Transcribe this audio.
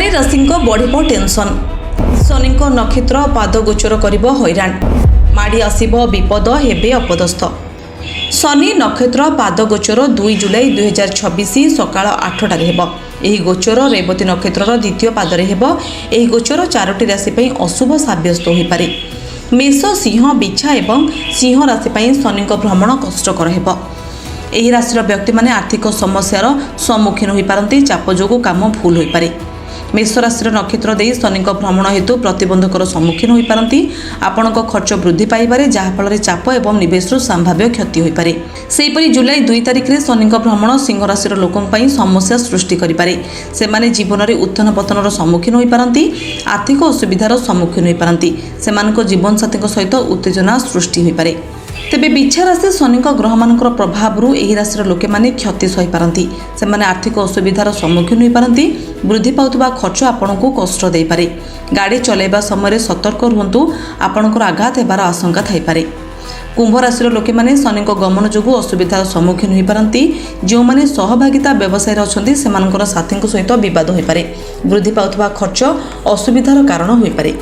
नारी राशि बढ़ टेंशन शनि नक्षत्र पाद गोचर कर हैरान माड़ी आसब विपद हेबे अपदस्थ। शनि नक्षत्र पाद गोचर 2 जुलाई 2026 सकाळ 8टार यह गोचर रेवती नक्षत्र द्वितीय पादरे यह गोचर 4टी राशि अशुभ साब्यस्त हो पारे। मेष सिंह बिछा एवं सिंह राशि शनि भ्रमण कष्टकर हो। यह राशि व्यक्ति माने आर्थिक समस्यार सम्मुखीन हो पारती। चाप जो काम भूल हो पारे। मेष राशि नक्षत्र दे शनि भ्रमण हेतु प्रतिबंधकर सम्मुखीन हो पारती। आपण खर्च वृद्धि पाइबारे जहाँफल चाप एवं निवेश संभाव्य क्षति हो पारे। सेहीपरि जुलाई 2 तारिख में शनि भ्रमण सिंह राशि लोकों समस्या सृष्टि करें। से जीवन में उत्थान पतन सम्मुखीन हो पारती। आर्थिक असुविधार सम्मुखीन हो पारती। से जीवन साथी सहित उत्तेजना सृष्टि हो पारे। तेबे बिछा राशि शनि ग्रह मान प्रभाव यह राशि लोके माने क्षति सही पारती। से आर्थिक असुविधार सम्मुखीन हो पारती। वृद्धि पाउथबा खर्च आपण को कष्ट दे पारे। गाड़ी चलाइबा समय सतर्क रुहंतु। आपणकर आघात हेबार आशंका थाई पारे। कुंभ राशि लोके माने शनि गमन जोगु असुविधार सम्मुखीन हो पारती। जो माने सहभागिता व्यवसाय अच्छी से साथी सहित बद हो पारे। वृद्धि पाउथबा खर्च असुविधार कारण हो पारे।